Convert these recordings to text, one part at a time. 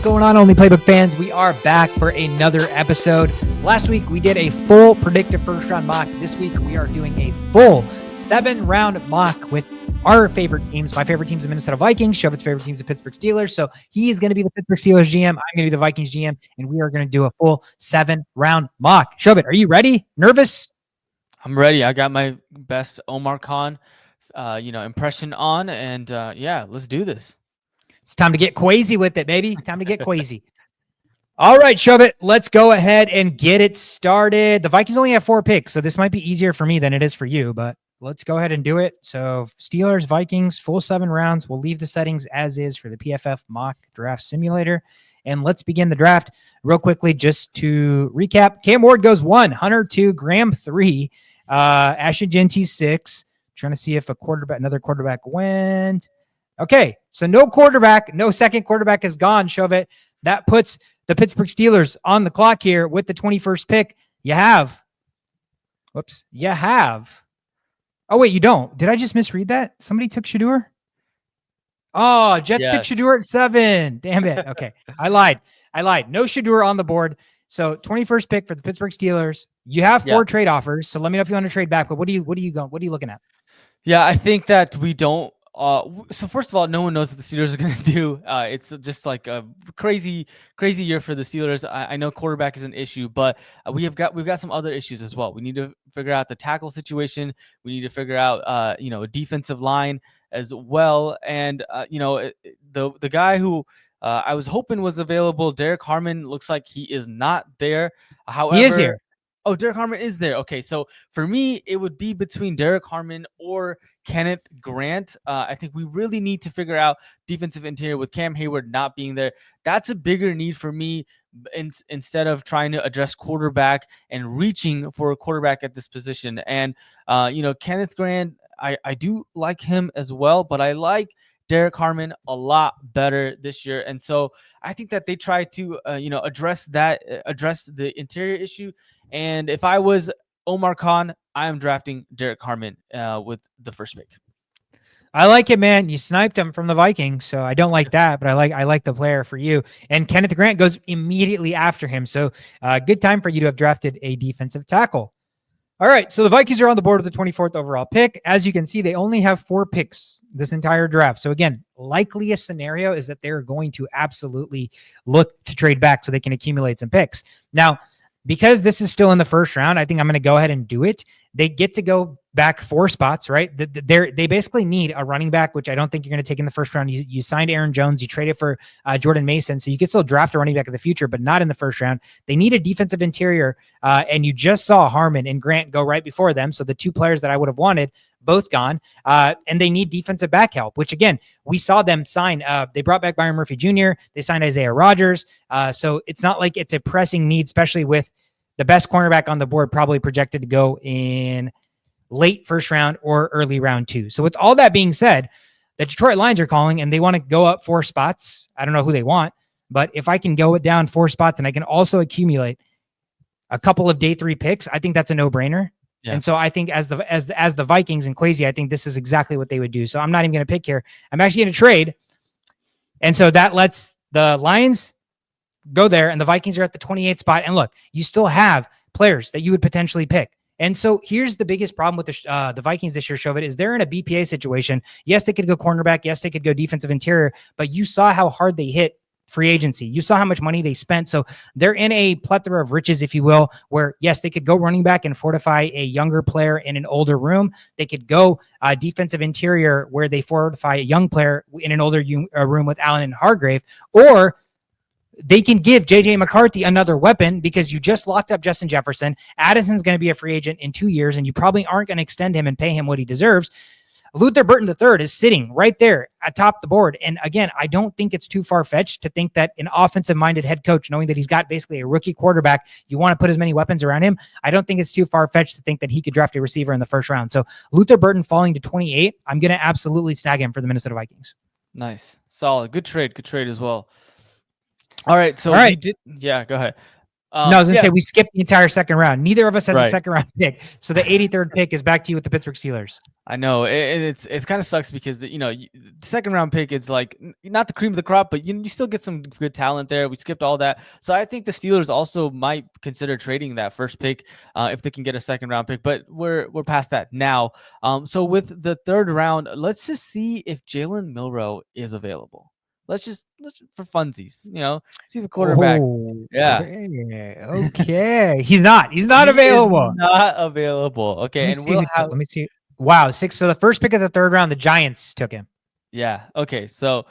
going on, Only Playbook fans? We are back for another episode. Last week, we did a full predictive first-round mock. This week, we are doing a full 7-round mock with our favorite teams. My favorite team's the Minnesota Vikings. Shobit's favorite team's the Pittsburgh Steelers. So he is going to be the Pittsburgh Steelers GM. I'm going to be the Vikings GM, and we are going to do a full 7-round mock. Shobit, are you ready? Nervous? I'm ready. I got my best Omar Khan, impression on, and let's do this. It's time to get crazy with it, baby. Time to get crazy. All right, Shobit, let's go ahead and get it started. The Vikings only have 4 picks, so this might be easier for me than it is for you, but let's go ahead and do it. So Steelers, Vikings, full 7 rounds. We'll leave the settings as is for the PFF mock draft simulator. And let's begin the draft real quickly. Just to recap, Cam Ward goes 1, Hunter 2, Graham 3, Ashton Jeanty 6. Trying to see if another quarterback went. Okay, so no quarterback, no second quarterback is gone, Shobit. That puts the Pittsburgh Steelers on the clock here with the 21st pick. You have. Oh, wait, you don't. Did I just misread that? Somebody took Shedeur? Oh, Jets took Shedeur at 7. Damn it. Okay, I lied. No Shedeur on the board. So 21st pick for the Pittsburgh Steelers. You have 4 trade offers. So let me know if you want to trade back. But what are you looking at? Yeah, I think that we don't. So first of all, no one knows what the Steelers are going to do. It's just like a crazy year for the Steelers. I know quarterback is an issue, but we've got some other issues as well. We need to figure out the tackle situation. We need to figure out a defensive line as well. And the guy who I was hoping was available, Derek Harmon, looks like he is not there. However, he is here. Oh, Derek Harmon is there. Okay, so for me, it would be between Derek Harmon or Kenneth Grant. I think we really need to figure out defensive interior with Cam Hayward not being there. That's a bigger need for me instead of trying to address quarterback and reaching for a quarterback at this position. And, Kenneth Grant, I do like him as well, but I like Derek Harmon a lot better this year. And so I think that they try to, address the interior issue. And if I was Omar Khan, I am drafting Derek Harmon with the first pick. I like it, man. You sniped him from the Vikings, so I don't like that, but I like the player for you. And Kenneth Grant goes immediately after him, so good time for you to have drafted a defensive tackle. All right, so the Vikings are on the board with the 24th overall pick. As you can see, they only have 4 picks this entire draft. So again, likeliest scenario is that they're going to absolutely look to trade back so they can accumulate some picks. Now, because this is still in the first round, I think I'm going to go ahead and do it. They get to go back 4 spots, right? They basically need a running back, which I don't think you're going to take in the first round. You signed Aaron Jones, you traded for Jordan Mason, so you could still draft a running back in the future, but not in the first round. They need a defensive interior, and you just saw Harmon and Grant go right before them, so the 2 players that I would have wanted, both gone, and they need defensive back help, which again, we saw them sign. They brought back Byron Murphy Jr., they signed Isaiah Rodgers, so it's not like it's a pressing need, especially with the best cornerback on the board probably projected to go in late first round or early round 2. So with all that being said, the Detroit Lions are calling and they want to go up 4 spots. I don't know who they want, but if I can go it down 4 spots and I can also accumulate a couple of day 3 picks, I think that's a no-brainer. Yeah. And so I think as the Vikings and Quasi, I think this is exactly what they would do. So I'm not even going to pick here. I'm actually going to trade. And so that lets the Lions go there, and the Vikings are at the 28th spot. And look, you still have players that you would potentially pick. And so here's the biggest problem with the Vikings this year, Shobit, is they're in a BPA situation. Yes, they could go cornerback. Yes, they could go defensive interior, but you saw how hard they hit free agency. You saw how much money they spent. So they're in a plethora of riches, if you will, where yes, they could go running back and fortify a younger player in an older room. They could go defensive interior where they fortify a young player in an older room with Allen and Hargrave, or they can give J.J. McCarthy another weapon because you just locked up Justin Jefferson. Addison's going to be a free agent in 2 years, and you probably aren't going to extend him and pay him what he deserves. Luther Burton III is sitting right there atop the board. And again, I don't think it's too far-fetched to think that an offensive-minded head coach, knowing that he's got basically a rookie quarterback, you want to put as many weapons around him. I don't think it's too far-fetched to think that he could draft a receiver in the first round. So Luther Burton falling to 28, I'm going to absolutely snag him for the Minnesota Vikings. Nice. Solid. Good trade as well. All right. So go ahead. No, I was gonna Yeah, say we skipped the entire second round. Neither of us has a right. second round pick, so the 83rd pick is back to you with the Pittsburgh Steelers. I know it's kind of sucks because the second round pick is like not the cream of the crop, but you still get some good talent there. We skipped all that, so I think the Steelers also might consider trading that first pick if they can get a second round pick. But we're past that now. So with the third round, let's just see if Jalen Milroe is available. Let's for funsies, see the quarterback. Oh, Yeah, okay. He's not. He's not he is available. not available. Let Okay, me and see we'll who. have. Let me see. Wow, six. So the first pick of the third round, the Giants took him. Yeah. Okay. So,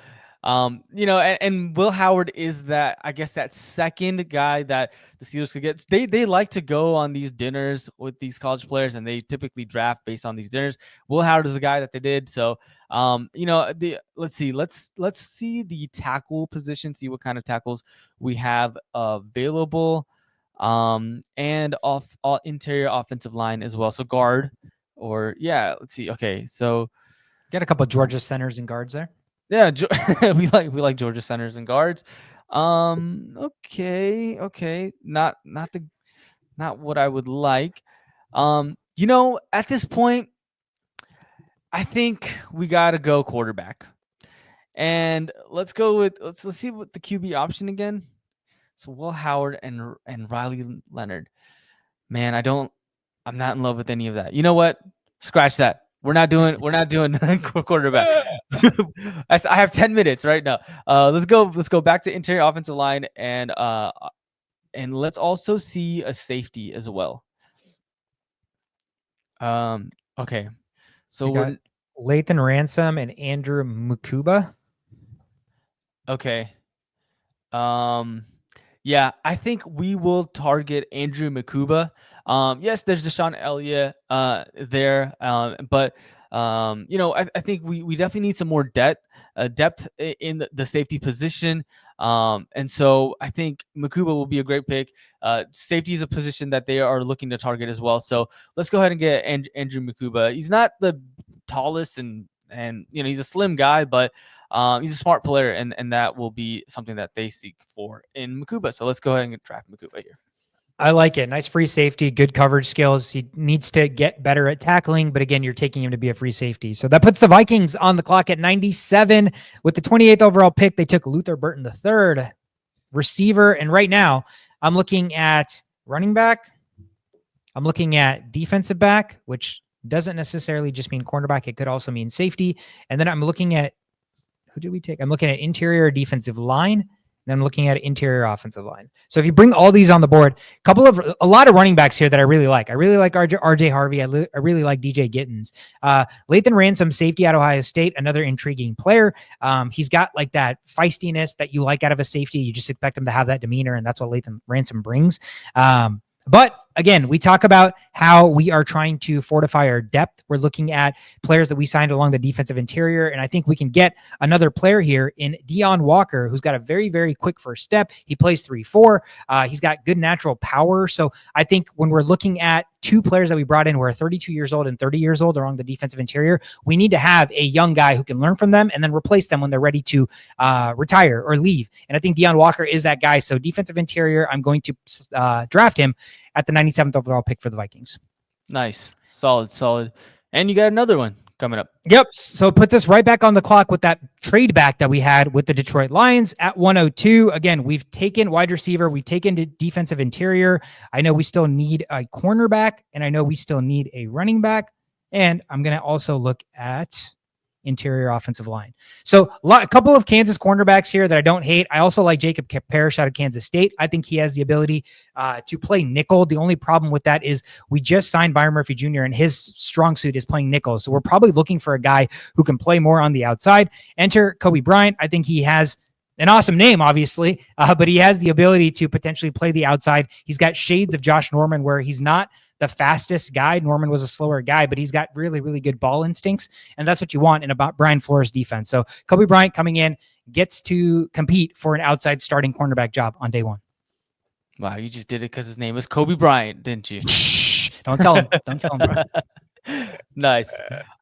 and Will Howard is that, I guess, that second guy that the Steelers could get. They like to go on these dinners with these college players, and they typically draft based on these dinners. Will Howard is the guy that they did. So, let's see the tackle position, see what kind of tackles we have available, and all interior offensive line as well. So guard, or yeah, let's see. Okay, so. Got a couple of Georgia centers and guards there. Yeah, we like Georgia centers and guards. Okay, not what I would like. At this point, I think we gotta go quarterback, and let's go with let's see what the QB option again. So Will Howard and Riley Leonard. Man, I'm not in love with any of that. You know what? Scratch that. We're not doing quarterback. I have 10 minutes right now. Let's go back to interior offensive line and let's also see a safety as well. Okay. So We got Lathan Ransom and Andrew Mukuba. Okay. Yeah, I think we will target Andrew Mukuba. Yes, there's Deshaun Elliott there, but I think we definitely need some more depth in the safety position. And so I think Mukuba will be a great pick. Safety is a position that they are looking to target as well. So let's go ahead and get Andrew Mukuba. He's not the tallest and he's a slim guy, but he's a smart player, and that will be something that they seek for in Mukuba. So let's go ahead and draft Mukuba here. I like it. Nice free safety, good coverage skills. He needs to get better at tackling, but again, you're taking him to be a free safety. So that puts the Vikings on the clock at 97 with the 28th overall pick. They took Luther Burton III, receiver, and right now I'm looking at running back. I'm looking at defensive back, which doesn't necessarily just mean cornerback. It could also mean safety. And then I'm looking at who did we take? I'm looking at interior defensive line. And I'm looking at interior offensive line. So if you bring all these on the board, a lot of running backs here that I really like. I really like RJ Harvey. I really like DJ Gittens. Lathan Ransom, safety at Ohio State, another intriguing player. He's got like that feistiness that you like out of a safety. You just expect him to have that demeanor, and that's what Lathan Ransom brings. But again, we talk about how we are trying to fortify our depth. We're looking at players that we signed along the defensive interior, and I think we can get another player here in Deion Walker, who's got a very, very quick first step. He plays 3-4. He's got good natural power. So I think when we're looking at two players that we brought in who are 32 years old and 30 years old along the defensive interior, we need to have a young guy who can learn from them and then replace them when they're ready to retire or leave. And I think Deion Walker is that guy. So defensive interior, I'm going to draft him at the 97th overall pick for the Vikings. Nice. Solid. And you got another one coming up. Yep. So it puts us right back on the clock with that trade back that we had with the Detroit Lions at 102. Again, we've taken wide receiver. We've taken the defensive interior. I know we still need a cornerback, and I know we still need a running back. And I'm going to also look at interior offensive line. So a couple of Kansas cornerbacks here that I don't hate. I also like Jacob Parrish out of Kansas State. I think he has the ability to play nickel. The only problem with that is we just signed Byron Murphy Jr. and his strong suit is playing nickel. So we're probably looking for a guy who can play more on the outside. Enter Kobe Bryant. I think he has an awesome name, obviously, but he has the ability to potentially play the outside. He's got shades of Josh Norman where he's not the fastest guy. Norman was a slower guy, but he's got really, really good ball instincts. And that's what you want in about Brian Flores defense. So Kobe Bryant coming in gets to compete for an outside starting cornerback job on day one. Wow. You just did it because his name was Kobe Bryant, didn't you? Shh, don't tell him. Don't tell him, bro. Nice.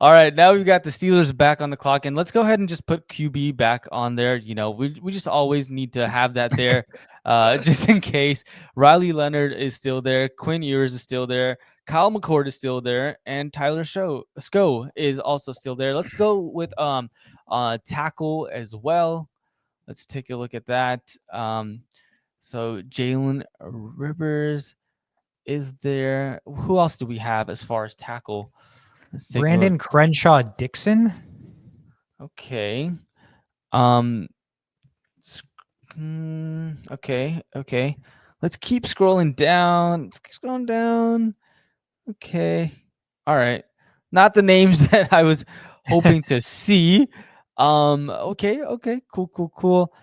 All right, now we've got the Steelers back on the clock, and let's go ahead and just put QB back on there. We just always need to have that there. just in case. Riley Leonard is still there. Quinn Ewers is still there. Kyle McCord is still there, and Tyler Sco is also still there. Let's go with tackle as well. Let's take a look at that. So Jalen Rivers is there. Who else do we have as far as tackle? Let's take Brandon Crenshaw Dixon. Okay. Okay. Let's keep scrolling down. Okay. All right. Not the names that I was hoping to see. Okay. Cool.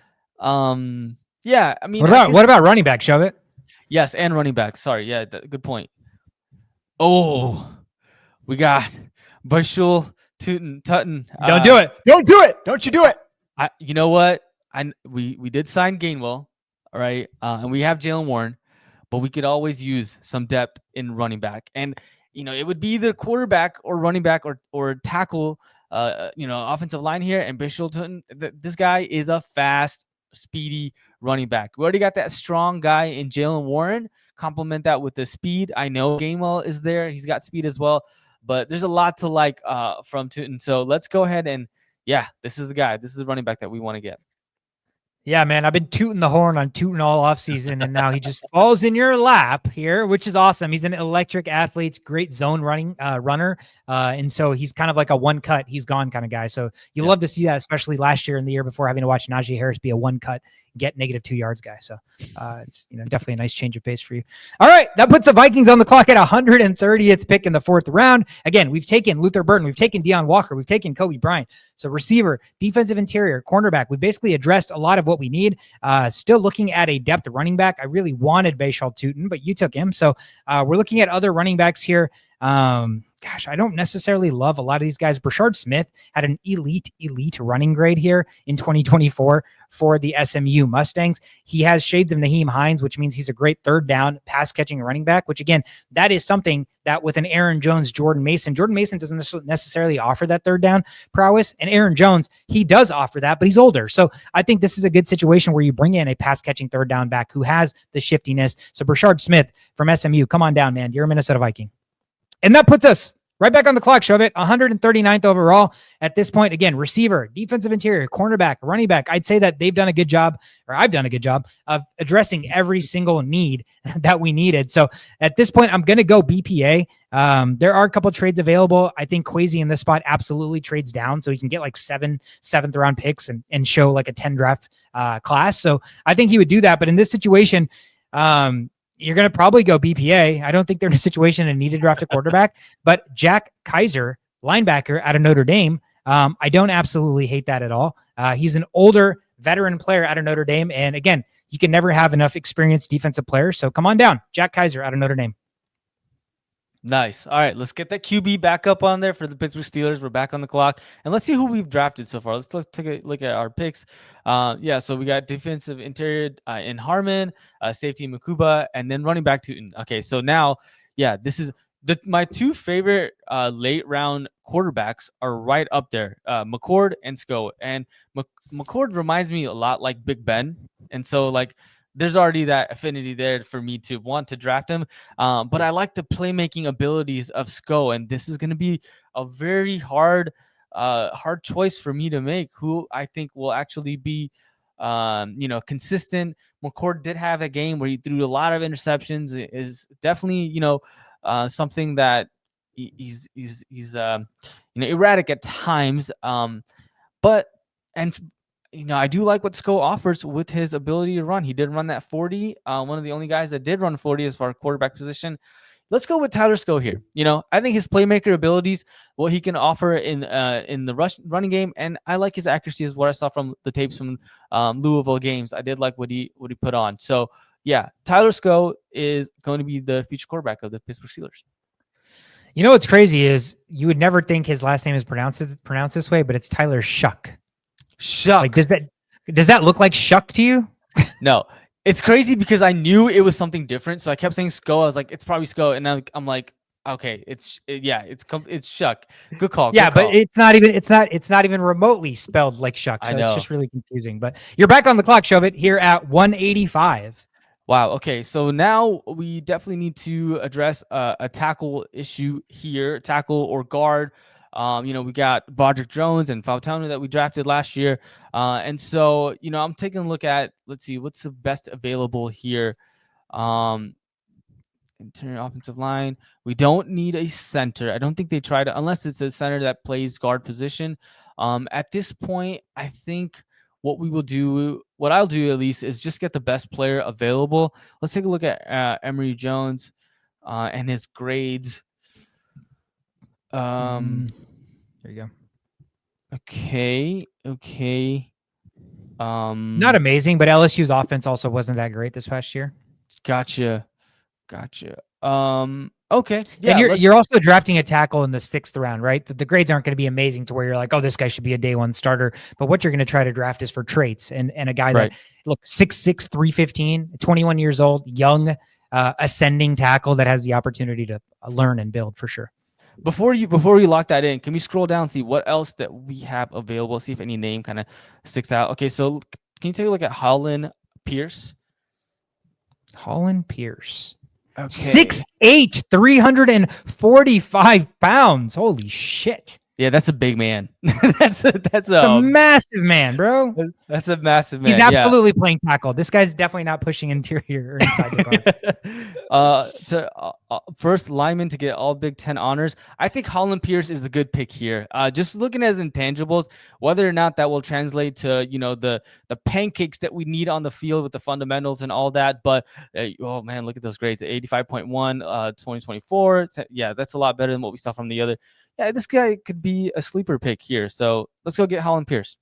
Yeah, I mean, What about running back? Shove it. Yes, and running back. Sorry. Yeah, good point. Oh, we got Bushel, Tutton. Don't do it. Don't do it. Don't you do it. You know what? We did sign Gainwell, all right, and we have Jalen Warren, but we could always use some depth in running back, and it would be either quarterback or running back or tackle, offensive line here. And Bishilton, this guy is a fast, speedy running back. We already got that strong guy in Jalen Warren. Complement that with the speed. I know Gainwell is there; he's got speed as well, but there's a lot to like from Tutton. So let's go ahead and this is the guy. This is the running back that we want to get. Yeah, man, I've been tooting the horn on Tutton all offseason, and now he just falls in your lap here, which is awesome. He's an electric athlete, great zone runner, and so he's kind of like a one cut, he's gone kind of guy. So you love to see that, especially last year and the year before, having to watch Najee Harris be a one cut, get -2 yards guy. So it's definitely a nice change of pace for you. All right, that puts the Vikings on the clock at 130th pick in the 4th round. Again, we've taken Luther Burden, we've taken Deion Walker, we've taken Kobe Bryant. So receiver, defensive interior, cornerback. We basically addressed a lot of what we need. Still looking at a depth running back. I really wanted Bashal Tutton, but you took him. So we're looking at other running backs here. I don't necessarily love a lot of these guys. Brashard Smith had an elite running grade here in 2024 for the SMU Mustangs. He has shades of Naheem Hines, which means he's a great third down pass catching running back, which again, that is something that with an Aaron Jones, Jordan Mason doesn't necessarily offer that third down prowess. And Aaron Jones, he does offer that, but he's older. So I think this is a good situation where you bring in a pass catching third down back who has the shiftiness. So Brashard Smith from SMU, come on down, man. You're a Minnesota Viking. And that puts us right back on the clock, Shove it. 139th overall at this point. Again, receiver, defensive interior, cornerback, running back. I'd say that they've done a good job, or I've done a good job of addressing every single need that we needed. So at this point, I'm going to go BPA. There are a couple of trades available. I think Kwesi in this spot absolutely trades down, so he can get like 7th round picks and show like a 10 draft class. So I think he would do that. But in this situation, you're going to probably go BPA. I don't think they're in a situation and need to draft a quarterback, but Jack Kaiser, linebacker out of Notre Dame. I don't absolutely hate that at all. He's an older veteran player out of Notre Dame. And again, you can never have enough experienced defensive players. So come on down. Jack Kaiser out of Notre Dame. Nice. All right, let's get that QB back up on there for the Pittsburgh Steelers. We're back on the clock, and let's see who we've drafted so far. Let's take a look at our picks. So we got defensive interior in Harmon, safety Makuba, and then running back Tutton. Okay, so now, this is my two favorite late round quarterbacks are right up there, McCord and Sco. And McCord reminds me a lot like Big Ben, and so like, there's already that affinity there for me to want to draft him. But I like the playmaking abilities of Sco, and this is going to be a very hard choice for me to make who I think will actually be, consistent. McCord did have a game where he threw a lot of interceptions. It is definitely, something that he's erratic at times. I do like what Sco offers with his ability to run. He did run that 40. One of the only guys that did run 40 as far as quarterback position. Let's go with Tyler Sco here. I think his playmaker abilities, what he can offer in the running game, and I like his accuracy is what I saw from the tapes from Louisville games. I did like what he put on. So Tyler Sco is going to be the future quarterback of the Pittsburgh Steelers. What's crazy is you would never think his last name is pronounced this way, but it's Tyler Shuck. Shuck. Like, does that look like Shuck to you? No, it's crazy because I knew it was something different, so I kept saying Sco. I was like, it's probably Sco, and I'm like, Okay, it's Shuck. Good call. Yeah, Good but call. it's not even remotely spelled like Shuck. I So it's know. just really confusing. But you're back on the clock, Shovit, here at 185. Wow. Okay. So now we definitely need to address a tackle issue here, tackle or guard. We got Broderick Jones and Fautanu that we drafted last year. And so, I'm taking a look at, let's see, what's the best available here. Interior offensive line. We don't need a center. I don't think they try to, unless it's a center that plays guard position. At this point, I think what I'll do at least, is just get the best player available. Let's take a look at Emory Jones and his grades. There you go. Okay. Not amazing, but LSU's offense also wasn't that great this past year. Gotcha. Okay. Yeah. And you're also drafting a tackle in the 6th round, right? The grades aren't going to be amazing to where you're like, oh, this guy should be a day 1 starter. But what you're going to try to draft is for traits and a guy Right. that, look, 6'6", 315, 21 years old, young, ascending tackle that has the opportunity to learn and build for sure. Before we lock that in, can we scroll down and see what else that we have available? See if any name kind of sticks out. Okay, so can you take a look at Holland Pierce? Holland Pierce. Okay. 6'8", 345 pounds. Holy shit. Yeah, that's a big man. That's a massive man, bro. That's a massive man. He's absolutely playing tackle. This guy's definitely not pushing interior or inside the guard. First lineman to get all Big Ten honors. I think Holland Pierce is a good pick here. Just looking at his intangibles, whether or not that will translate to the pancakes that we need on the field with the fundamentals and all that. But oh man, look at those grades: 85.1, 2024. Yeah, that's a lot better than what we saw from the other. Yeah, this guy could be a sleeper pick here. So let's go get Holland Pierce.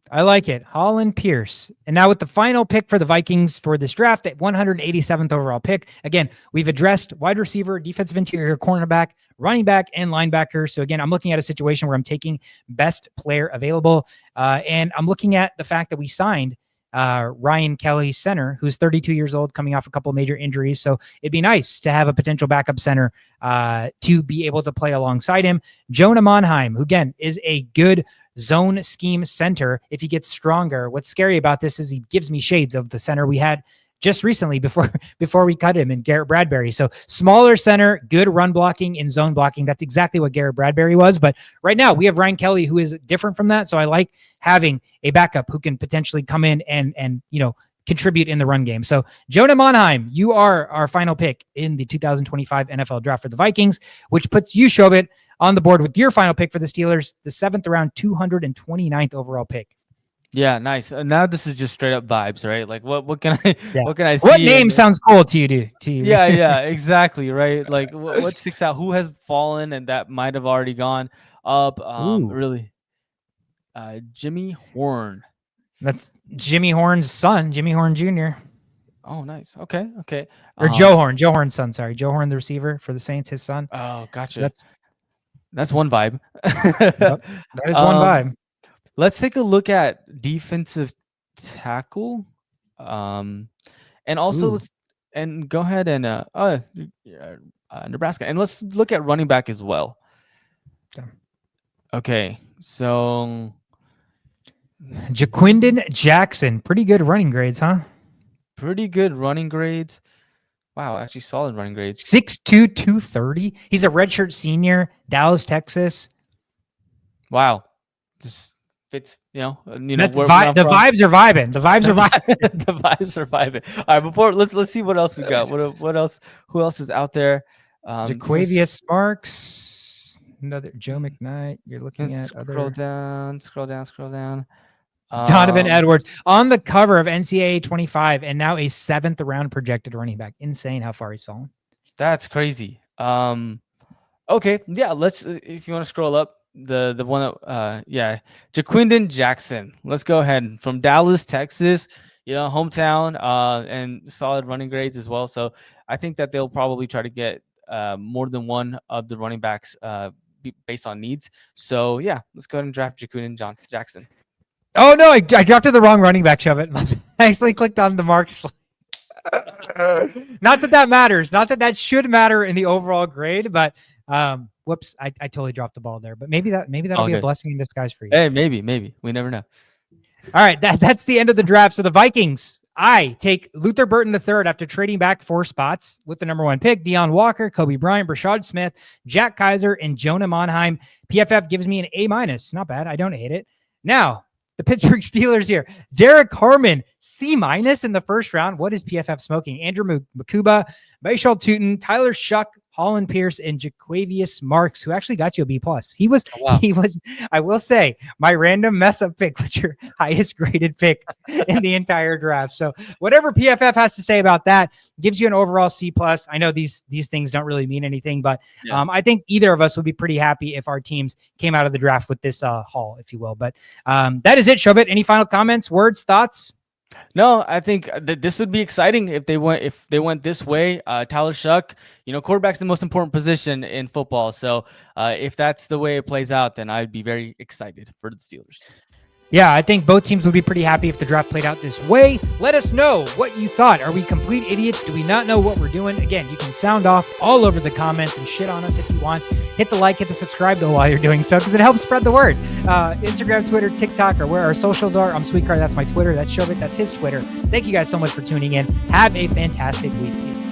I like it. Holland Pierce. And now with the final pick for the Vikings for this draft at 187th overall pick. Again, we've addressed wide receiver, defensive interior, cornerback, running back, and linebacker. So again, I'm looking at a situation where I'm taking best player available. And I'm looking at the fact that we signed Ryan Kelly, center, who's 32 years old, coming off a couple of major injuries. So it'd be nice to have a potential backup center to be able to play alongside him. Jonah Monheim, who again is a good zone scheme center if he gets stronger. What's scary about this is he gives me shades of the center we had just recently before we cut him, and Garrett Bradbury. So smaller center, good run blocking and zone blocking. That's exactly what Garrett Bradbury was. But right now we have Ryan Kelly, who is different from that. So I like having a backup who can potentially come in and contribute in the run game. So Jonah Monheim, you are our final pick in the 2025 NFL draft for the Vikings, which puts you, Shovit, on the board with your final pick for the Steelers, the 7th round, 229th overall pick. Yeah, nice. Now this is just straight up vibes, right? Like what can I what can I see? What name sounds cool to you? Yeah, exactly, right? Like what sticks out? Who has fallen and that might have already gone up? Really, Jimmy Horn. That's Jimmy Horn's son, Jimmy Horn Jr. Oh, nice. Okay. Or Joe Horn's son. Sorry, Joe Horn, the receiver for the Saints, his son. Oh, gotcha. That's one vibe. Yep, that is one vibe. Let's take a look at defensive tackle, and also let's go ahead and Nebraska, and let's look at running back as well. Okay, so Jaquindon Jackson, pretty good running grades, huh? Pretty good running grades. Wow, actually solid running grades. 6'2", 230. He's a redshirt senior, Dallas, Texas. Wow, just fits. The vibes are vibing. The vibes are vibing. The vibes are vibing. All right, let's see what else we got. What else? Who else is out there? Jaquavius Sparks, another Joe McKnight. You're looking at scroll down. Donovan Edwards on the cover of NCAA 25 and now a 7th round projected running back. Insane how far he's fallen. That's crazy. Okay, yeah. Let's if you want to scroll up the one Jaquindon Jackson. Let's go ahead from Dallas, Texas. Hometown, and solid running grades as well. So I think that they'll probably try to get more than one of the running backs based on needs. So yeah, let's go ahead and draft Jaquindon Jackson. Oh no, I drafted the wrong running back, Shovit. I actually clicked on the marks. Not that that matters. Not that that should matter in the overall grade, but whoops, I totally dropped the ball there. But maybe that'll be a blessing in disguise for you. Hey, maybe. We never know. All right, that's the end of the draft. So the Vikings, I take Luther Burton III after trading back 4 spots with the number 1 pick. Deion Walker, Kobe Bryant, Brashad Smith, Jack Kaiser, and Jonah Monheim. PFF gives me an A-. Not bad. I don't hate it. Now, the Pittsburgh Steelers here. Derek Harmon, C- in the first round. What is PFF smoking? Andrew Makuba, Baishal Tootin, Tyler Shuck, Holland Pierce, and Jaquavius Marks, who actually got you a B+. He was, I will say, my random mess up pick was your highest graded pick in the entire draft. So whatever PFF has to say about that gives you an overall C+. I know these things don't really mean anything, but I think either of us would be pretty happy if our teams came out of the draft with this haul, if you will. But that is it, Shobit. Any final comments, words, thoughts? No, I think that this would be exciting if they went this way. Tyler Shuck, quarterback's the most important position in football. So if that's the way it plays out, then I'd be very excited for the Steelers. Yeah, I think both teams would be pretty happy if the draft played out this way. Let us know what you thought. Are we complete idiots? Do we not know what we're doing? Again, you can sound off all over the comments and shit on us if you want. Hit the like, hit the subscribe though while you're doing so, because it helps spread the word. Instagram, Twitter, TikTok, or where our socials are. I'm Sweetcar. That's my Twitter. That's Shovit. That's his Twitter. Thank you guys so much for tuning in. Have a fantastic week. See you.